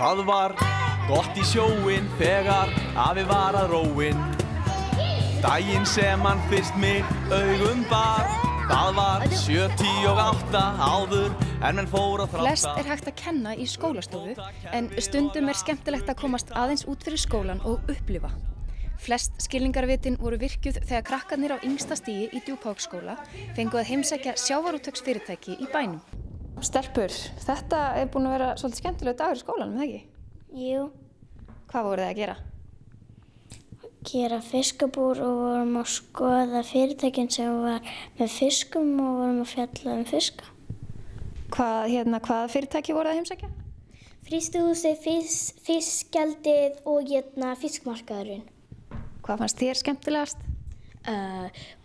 Það var gott í sjóinn þegar afi var að róinn. Daginn sem hann fyrst mig augum bar. Það var 7, 10 og 8 áður en menn fór að þrátta. Flest hægt að kenna í skólastofu en stundum skemmtilegt að komast aðeins út fyrir skólan og upplifa. Flest skilningarvitin voru virkjuð þegar krakkarnir á yngsta stigi í Djúpavogsskóla fengu að heimsækja sjávarútvegsfyrirtæki í bænum. Stelpur, þetta búin að vera svolítið skemmtilegur dagur í skólanum, eða ekki? Jú. Hvað voruð þið að gera? Gera fiskabúr og vorum að skoða fyrirtækin sem var með fiskum og vorum að fjalla fiska. Hvað fyrirtæki voruð að heimsækja? Frystihúsið, Fiskgjaldið og fiskmarkaðurinn. Hvað fannst þér skemmtilegast?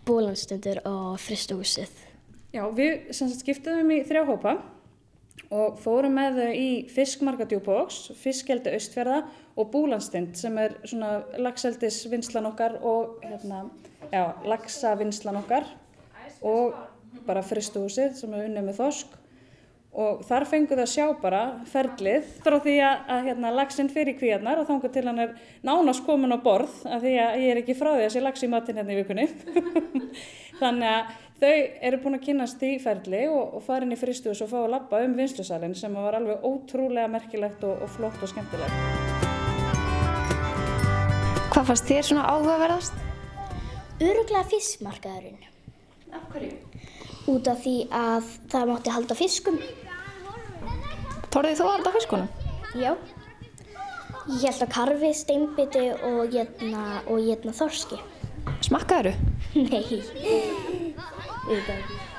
Búlandstundur og frystihúsið. Já, við skiptuðum í 3 hópa og fórum með þau í fiskmarkað Djúpavogs, Fiskgjaldi Austfjarða og Búlandsstund sem svona laxeldisvinnslan okkar og laxavinnslan okkar og bara frystihúsið sem unnið með þorsk. Og þar fengu þau að sjá bara ferlið frá því að laxinn fer í kvíarnar og þangað til hann nánast kominn á borð af því að ég ekki frá því að sé lax í matinn í vikunni. Þannig að þau búin að kynnast í ferli og fara inn í frystihús og fá að labba vinnslusalinn sem var alveg ótrúlega merkilegt og flott og skemmtilegt. Hvað fannst þér svona áhugaverðast? Örugglega fiskmarkaðurinn. Af hverju? Út af því að það mátti halda fiskum. Þorðið þú að halda fiskunum? Já. Ég hélt á karfi, steinbiti og þorski. Smakkaðirðu? Nei.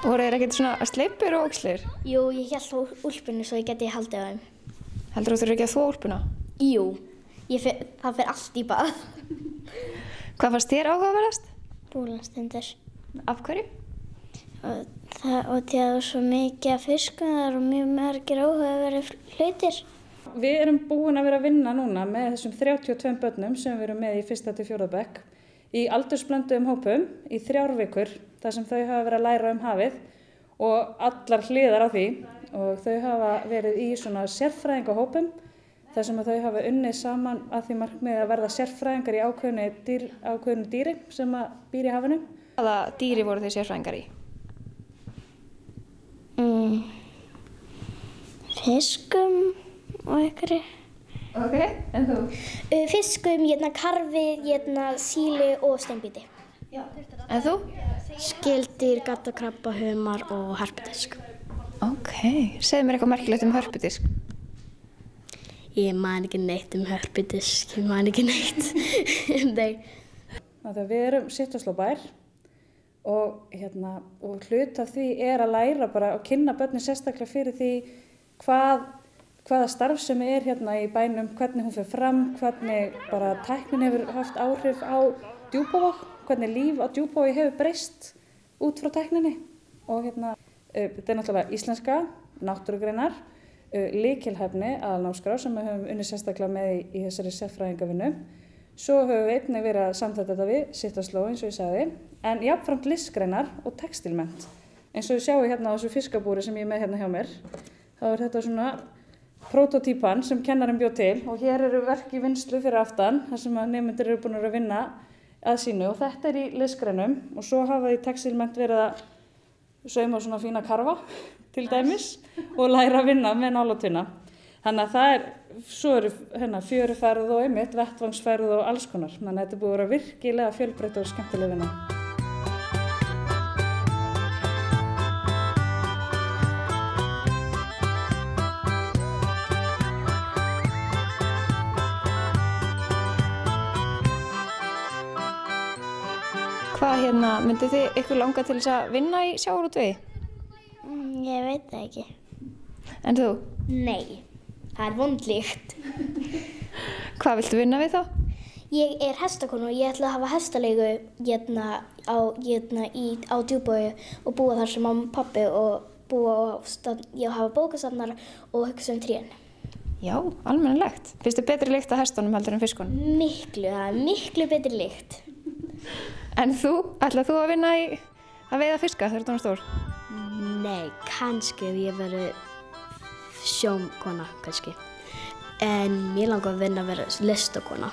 Voru þeir ekkert svona sleipir og ókslir? Jú, ég hélt á úlpunni svo ég geti haldið á þeim. Heldur þú ekki að þvo úlpuna? Jú, það fer allt í bað. Hvað fannst þér áhugaverðast? Búlandstundir. Af hverju? Og því að það er svo mikið af fiskum, það eru mjög margir áhugaverðir hlutir. Við erum búin að vera að vinna núna með þessum 32 börnum sem við erum með í 1. til 4. bekk í aldursblönduðum hópum í 3 vikur þar sem þau hafa verið að læra hafið og allar hliðar á því og þau hafa verið í svona sérfræðingahópum þar sem þau hafa unnið saman að því markmiði að verða sérfræðingar í ákveðnu dýri sem býr í hafinu. Hvaða dýri voru þið sérfræðingar í? Fiskum og einhverju. Ok, en þú? Fiskum, karfi, síli og steinbíti. Já. En þú? Skeldýr, gattakrabba, humar og hörpudisk. Ok, segðu mér eitthvað merkilegt hörpudisk. Ég man ekki neitt hörpudisk, Nei. Þannig að við erum Sitthúslóbær og hluti af því að læra bara og kynna börnin sérstaklega fyrir því hvaða starfsemi í bænum, hvernig hún fer fram, hvernig bara tæknin hefur haft áhrif á Djúpavog, hvernig líf á Djúpavogi hefur breyst út frá tækninni. Og þetta náttúrulega íslenska, náttúrugreinar, lykilhæfni aðalnámskrá sem við höfum unnið sérstaklega með í þessari sérfræðingavinnu. Svo höfum við einnig verið að samþætta þetta við Sitthúsló eins og ég sagði, en jafnframt listgreinar og textílmennt. Eins og við sjáum á þessu fiskabúri sem ég er með hjá mér, þá þetta svona prótótýpan sem kennarinn bjó til og hér eru verk í vinnslu fyrir aftan þar sem nemendur eru búin að vinna að sínu og þetta í listgreinum og svo hafa í textílmennt verið að sauma svona fína karfa til dæmis og læra að vinna með nálatuna. Þannig að svo eru fjöruferð og vettvangsferð og alls konar. Þannig að þetta búið að vera virkilega fjölbreytt og skemmtileg vinna. Hvað myndið þið ykkur langa til þess að vinna í sjávarútvegi? Ég veit það ekki. En þú? Nei, það er vondlíkt. Hvað viltu vinna við þá? Ég er hestakona og ég ætla að hafa hestaleigu á Djúpavogi og búa þar sem mamma og pabbi og hafa bókasafnar og hugsa trén. Já, almennilegt. Finnst þið betri lykt af hestunum heldur en fiskunum? Miklu, það er miklu betri lykt. En þú? Ætlar þú að vinna í að veiða fiska þegar þú ert stór? Nei, kannski ef ég verið sjómkona, kannski. En mér langar að vinna að vera listakona.